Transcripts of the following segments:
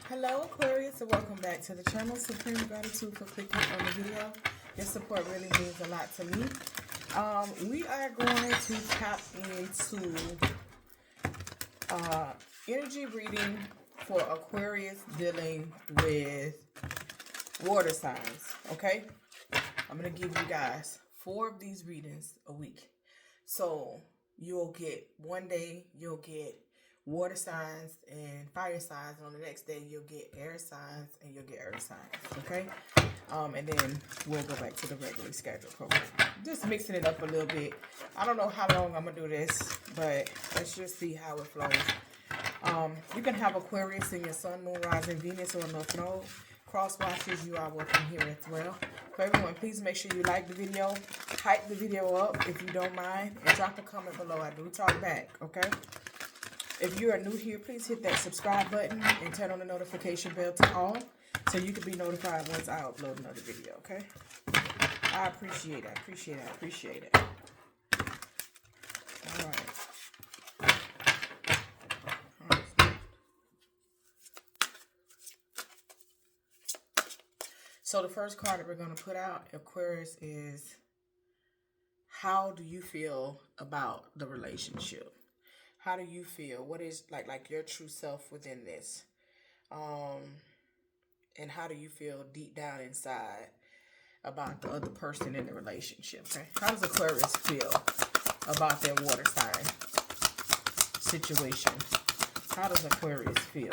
Hello Aquarius, and welcome back to the channel. Supreme gratitude for clicking on the video. Your support really means a lot to me. We are going to tap into energy reading for Aquarius dealing with water signs. Okay, I'm going to give you guys 4 of these readings a week. So you'll get one day, you'll get water signs and fire signs, and on the next day you'll get air signs and you'll get earth signs. Okay, and then we'll go back to the regularly scheduled program. Just mixing it up a little bit. I don't know how long I'm gonna do this, but let's just see how it flows. You can have Aquarius in your sun, moon, rising, Venus, or North Node. Cross watchers, you are welcome here as well. For everyone, please make sure you like the video, hype the video up if you don't mind, and drop a comment below. I do talk back, okay? If you are new here, please hit that subscribe button and turn on the notification bell to all so you can be notified once I upload another video, okay? I appreciate it. I appreciate it. I appreciate it. All right. So the first card that we're going to put out, Aquarius, is how do you feel about the relationship? How do you feel? What is like your true self within this? And how do you feel deep down inside about the other person in the relationship? Okay? How does Aquarius feel about their water sign situation? How does Aquarius feel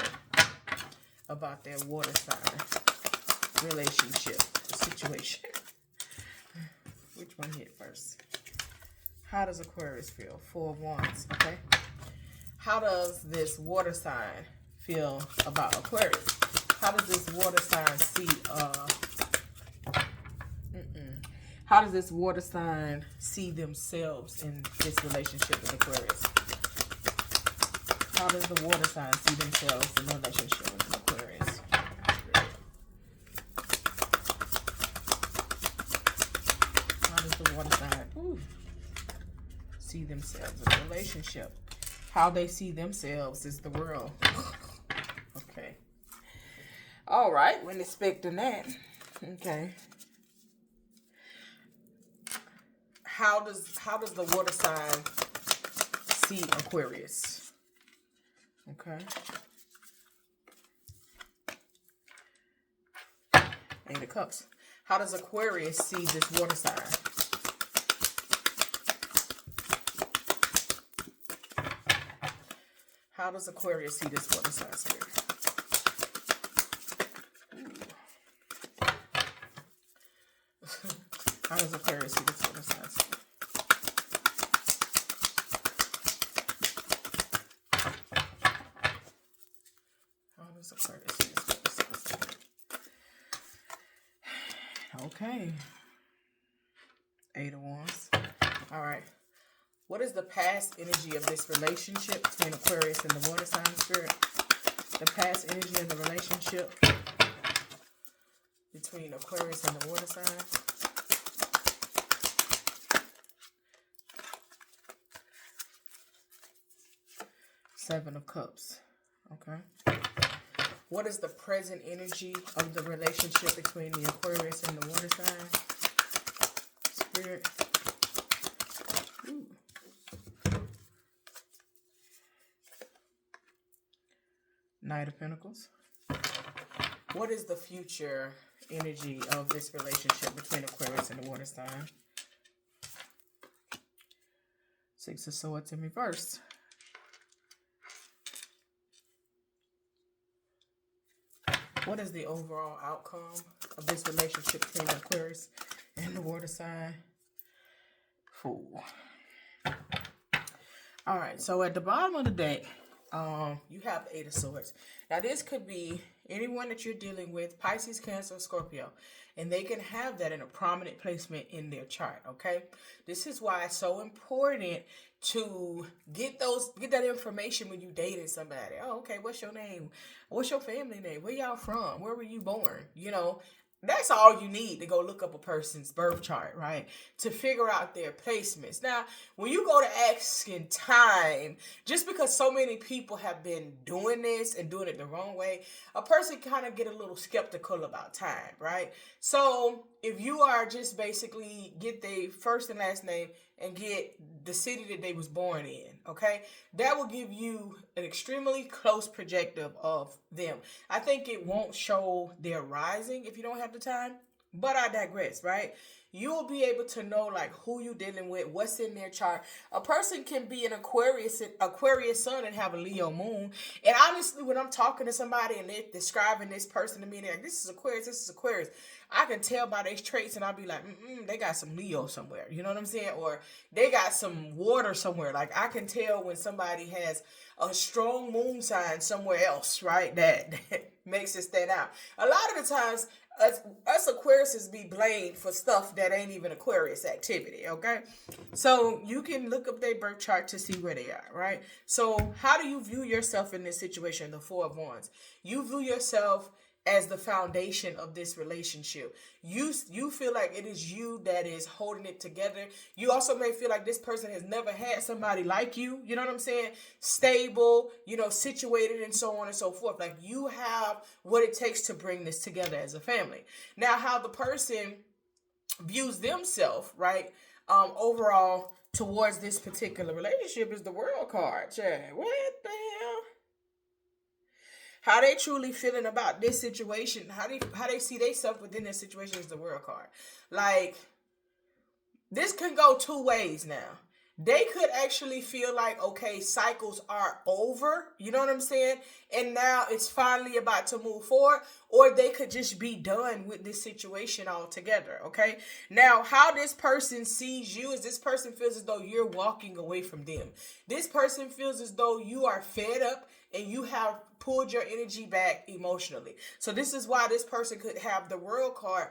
about their water sign relationship situation? Which one hit first? How does Aquarius feel? 4 of Wands, okay? How does this water sign feel about Aquarius? How does this water sign see how does this water sign see themselves in this relationship with Aquarius? How does the water sign see themselves in the relationship with Aquarius? How does the water sign see themselves in the relationship? How they see themselves is the world. Okay. All right. Wasn't expecting that. Okay. How does the water sign see Aquarius? Okay. 8 of Cups. How does Aquarius see this water sign? How does Aquarius see this water sign spirit? How does Aquarius see this water sign spirit? How does Aquarius see this water sign spirit? Okay. 8 of Wands. All right. What is the past energy of this relationship between Aquarius and the water sign spirit? The past energy of the relationship between Aquarius and the water sign. Seven of Cups. Okay. What is the present energy of the relationship between the Aquarius and the water sign spirit? Ooh. Knight of Pentacles. What is the future energy of this relationship between Aquarius and the water sign? 6 of Swords in reverse. What is the overall outcome of this relationship between Aquarius and the water sign? Fool. All right, so at the bottom of the deck, you have the 8 of Swords. Now, this could be anyone that you're dealing with, Pisces, Cancer, Scorpio, and they can have that in a prominent placement in their chart, okay? This is why it's so important to get that information when you dating somebody. Oh, okay, what's your name? What's your family name? Where y'all from? Where were you born? You know, That's all you need to go look up a person's birth chart, right? To figure out their placements. Now, when you go to asking time, just because so many people have been doing this and doing it the wrong way, a person kind of get a little skeptical about time, right? So if you are just basically get their first and last name and get the city that they was born in, okay? That will give you an extremely close projective of them. I think it won't show their rising if you don't have the time, but I digress, right? You will be able to know like who you dealing with, what's in their chart. A person can be an Aquarius sun and have a Leo moon. And honestly, when I'm talking to somebody and they're describing this person to me, and they're like, this is Aquarius, I can tell by their traits, and I'll be like, they got some Leo somewhere. You know what I'm saying? Or they got some water somewhere. Like I can tell when somebody has a strong moon sign somewhere else, right? That makes it stand out. A lot of the times, us Aquariuses be blamed for stuff that ain't even Aquarius activity, okay? So you can look up their birth chart to see where they are, right? So how do you view yourself in this situation, the Four of Wands? You view yourself as the foundation of this relationship. You feel like it is you that is holding it together. You also may feel like this person has never had somebody like you. You know what I'm saying? Stable, situated and so on and so forth. Like you have what it takes to bring this together as a family. Now, how the person views themselves, right? Overall towards this particular relationship is the World card. Chad, what the hell? How they truly feeling about this situation, how they see themselves within this situation is the World card. Like, this can go two ways now. They could actually feel like, okay, cycles are over, you know what I'm saying? And now it's finally about to move forward, or they could just be done with this situation altogether, okay? Now, how this person sees you is this person feels as though you're walking away from them. This person feels as though you are fed up and you have pulled your energy back emotionally. So this is why this person could have the World card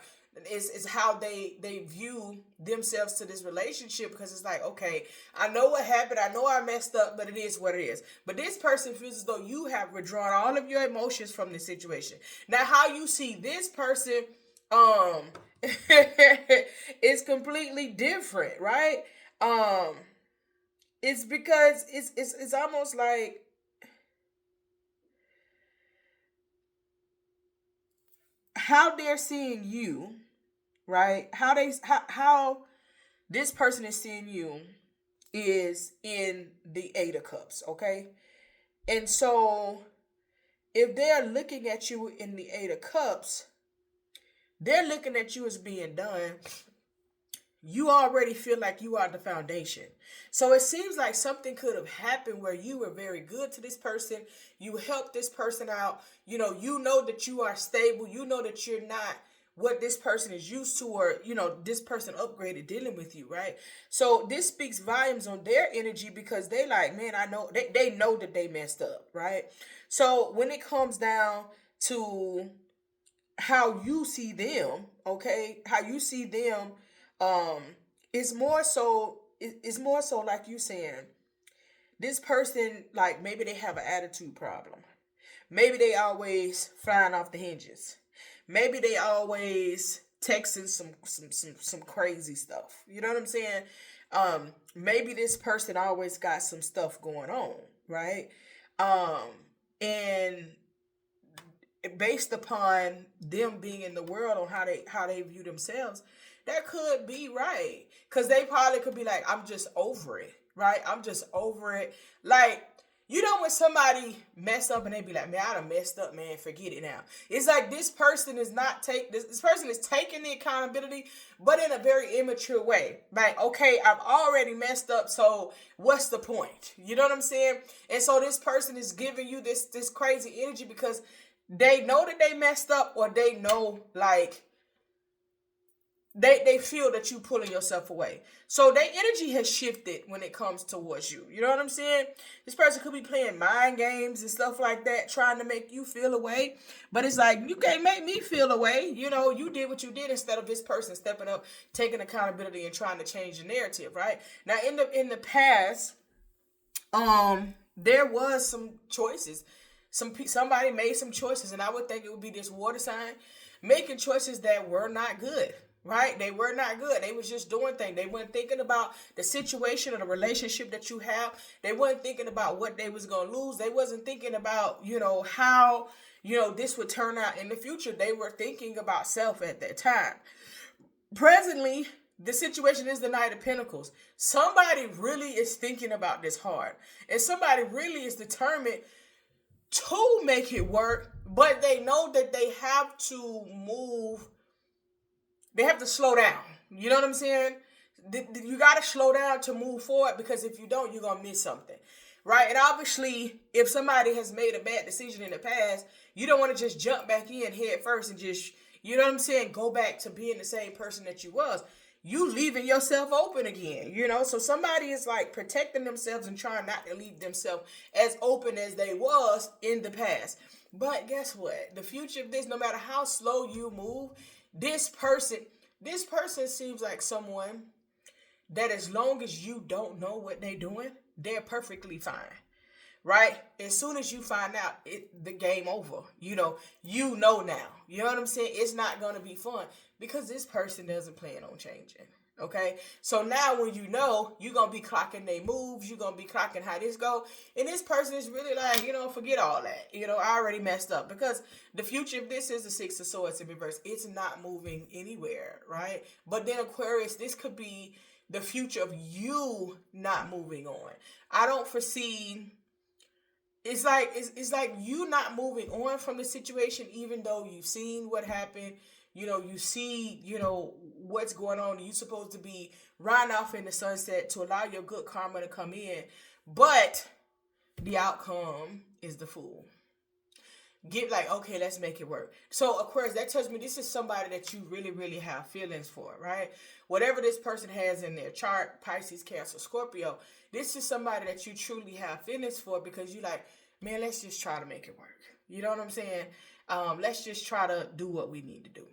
is how they view themselves to this relationship, because it's like, okay, I know what happened, I know I messed up, but it is what it is. But this person feels as though you have withdrawn all of your emotions from the situation. Now, how you see this person is completely different, right? It's because it's almost like how they're seeing you, right? How this person is seeing you is in the Eight of Cups, okay? And so if they're looking at you in the Eight of Cups, they're looking at you as being done. You already feel like you are the foundation. So it seems like something could have happened where you were very good to this person. You helped this person out. You know that you are stable. You know that you're not what this person is used to, or, this person upgraded dealing with you, right? So this speaks volumes on their energy, because they like, man, I know, they know that they messed up, right? So when it comes down to how you see them, okay, how you see them, it's more so like you saying, this person, like, maybe they have an attitude problem. Maybe they always flying off the hinges. Maybe they always texting some crazy stuff. You know what I'm saying? Maybe this person always got some stuff going on, right? And based upon them being in the world on how they view themselves, that could be right. Because they probably could be like, I'm just over it, right? I'm just over it. Like, when somebody mess up and they be like, man, I done messed up, man, forget it now. It's like this person is this person is taking the accountability, but in a very immature way. Like, okay, I've already messed up, so what's the point? You know what I'm saying? And so this person is giving you this crazy energy because they know that they messed up, or they know, like, they feel that you pulling yourself away. So their energy has shifted when it comes towards you. You know what I'm saying? This person could be playing mind games and stuff like that, trying to make you feel away. But it's like, you can't make me feel away. You did what you did, instead of this person stepping up, taking accountability and trying to change the narrative, right? Now, in the past, there was some choices. Somebody made some choices, and I would think it would be this water sign. making choices that were not good. Right? They were not good. They was just doing things. They weren't thinking about the situation or the relationship that you have. They weren't thinking about what they was going to lose. They wasn't thinking about, how, this would turn out in the future. They were thinking about self at that time. Presently, the situation is the Knight of Pentacles. Somebody really is thinking about this hard. And somebody really is determined to make it work. But they know that they have to move. They have to slow down. You know what I'm saying? You got to slow down to move forward, because if you don't, you're going to miss something. Right? And obviously, if somebody has made a bad decision in the past, you don't want to just jump back in head first and just, you know what I'm saying, go back to being the same person that you was. You leaving yourself open again, So somebody is like protecting themselves and trying not to leave themselves as open as they was in the past. But guess what? The future of this, no matter how slow you move, this person seems like someone that as long as you don't know what they're doing, they're perfectly fine, right? As soon as you find out, the game over. You know now. You know what I'm saying? It's not going to be fun because this person doesn't plan on changing. Okay, so now when you know, you're going to be clocking their moves, you're going to be clocking how this go, and this person is really like, forget all that, I already messed up, because the future of this is the Six of Swords in reverse. It's not moving anywhere, right? But then Aquarius, this could be the future of you not moving on. I don't foresee, it's like you not moving on from the situation, even though you've seen what happened. You see, what's going on. You're supposed to be riding off in the sunset to allow your good karma to come in. But the outcome is the Fool. Get like, okay, let's make it work. So, Aquarius, that tells me this is somebody that you really, really have feelings for, right? Whatever this person has in their chart, Pisces, Cancer, Scorpio, this is somebody that you truly have feelings for, because you're like, man, let's just try to make it work. You know what I'm saying? Let's just try to do what we need to do.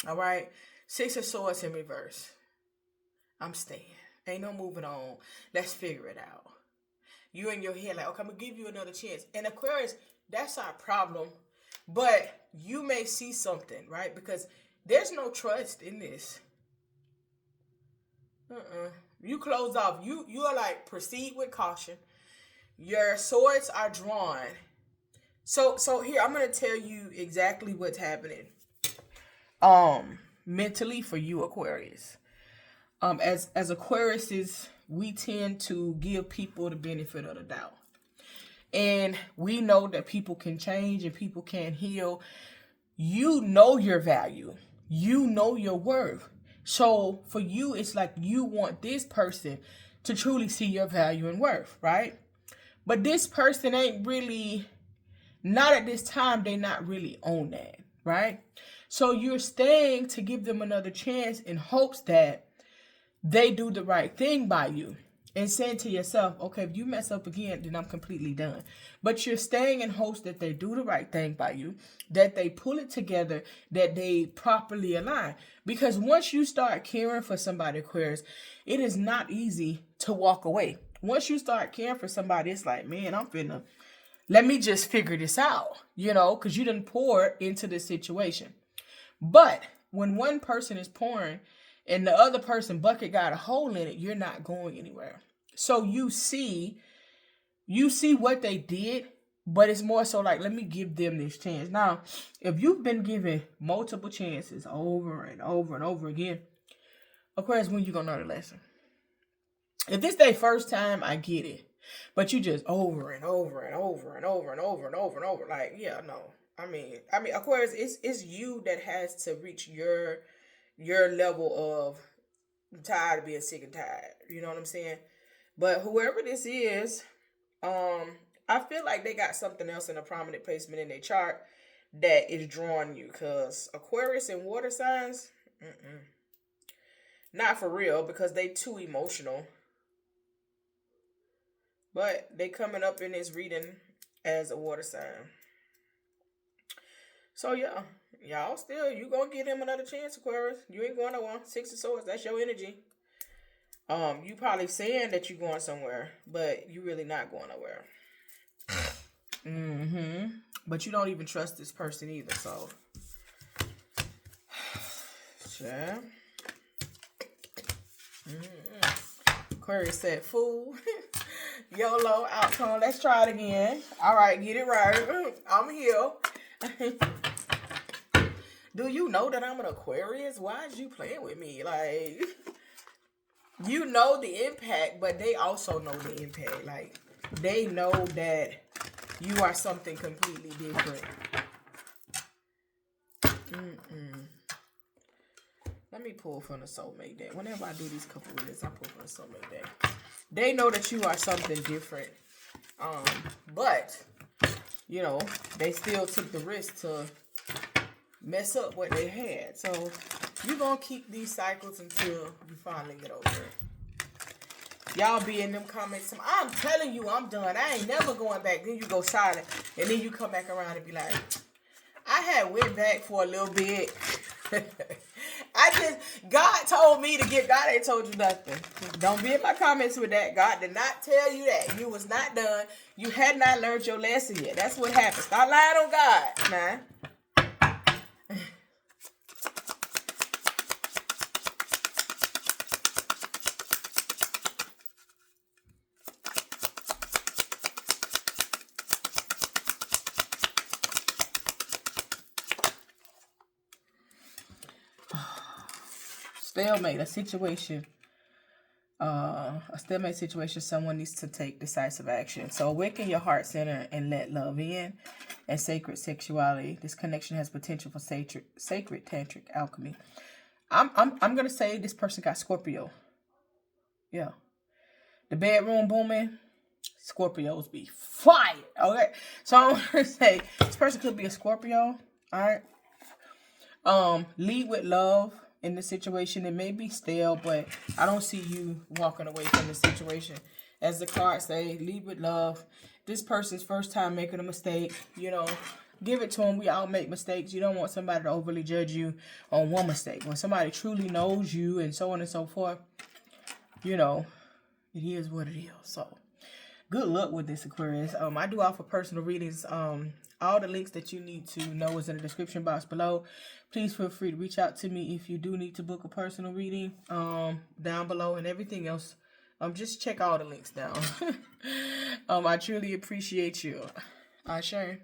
All right, Six of Swords in reverse. I'm staying. Ain't no moving on. Let's figure it out. You in your head like, okay, I'm going to give you another chance. And Aquarius, that's our problem. But you may see something, right? Because there's no trust in this. You close off. You are like, proceed with caution. Your swords are drawn. So here, I'm going to tell you exactly what's happening. Mentally for you, Aquarius. As Aquariuses, we tend to give people the benefit of the doubt. And we know that people can change and people can heal. You know your value. You know your worth. So for you, it's like you want this person to truly see your value and worth, right? But this person ain't really, not at this time, they not really on that, right? So you're staying to give them another chance in hopes that they do the right thing by you. And saying to yourself, okay, if you mess up again, then I'm completely done. But you're staying in hopes that they do the right thing by you, that they pull it together, that they properly align. Because once you start caring for somebody, Aquarius, it is not easy to walk away. Once you start caring for somebody, it's like, man, let me just figure this out, because you done poured into this situation. But when one person is pouring and the other person bucket got a hole in it, you're not going anywhere. So you see what they did, but it's more so like, let me give them this chance. Now, if you've been given multiple chances over and over and over again, Aquarius, when you gonna learn the lesson? If this their first time, I get it. But you just over and over and over and over and over and over and over, like, yeah, no. I mean, Aquarius, it's you that has to reach your level of tired of being sick and tired. You know what I'm saying? But whoever this is, I feel like they got something else in a prominent placement in their chart that is drawing you. Because Aquarius and water signs, not for real, because they too emotional. But they coming up in this reading as a water sign. So yeah, y'all still, you gonna give him another chance, Aquarius. You ain't going nowhere. Six of Swords, that's your energy. You probably saying that you're going somewhere, but you really not going nowhere. But you don't even trust this person either, so Yeah. Aquarius said, fool. YOLO, outcome. Let's try it again. All right, get it right. I'm here. Do you know that I'm an Aquarius? Why is you playing with me? Like, you know the impact, but they also know the impact. Like, they know that you are something completely different. Let me pull from the soulmate deck. Whenever I do these couple readings, I pull from the soulmate deck. They know that you are something different. But, you know, they still took the risk to mess up what they had. So, you're going to keep these cycles until you finally get over it. Y'all be in them comments. I'm telling you, I'm done. I ain't never going back. Then you go silent. And then you come back around and be like, I had went back for a little bit. God told me to get, God ain't told you nothing. Don't be in my comments with that. God did not tell you that. You was not done. You had not learned your lesson yet. That's what happened. Stop lying on God, man. Stalemate, a situation, a stalemate situation, someone needs to take decisive action. So awaken your heart center and let love in. And sacred sexuality. This connection has potential for sacred tantric alchemy. I'm gonna say this person got Scorpio. Yeah. The bedroom booming, Scorpios be fired. Okay. So I'm gonna say this person could be a Scorpio. All right. Lead with love. In the situation, it may be stale, but I don't see you walking away from the situation. As the cards say, lead with love. This person's first time making a mistake, you know, give it to them. We all make mistakes. You don't want somebody to overly judge you on one mistake. When somebody truly knows you and so on and so forth, you know, it is what it is. So, good luck with this, Aquarius. I do offer personal readings. All the links that you need to know is in the description box below. Please feel free to reach out to me if you do need to book a personal reading down below, and everything else. Just check all the links down. I truly appreciate you. Sure.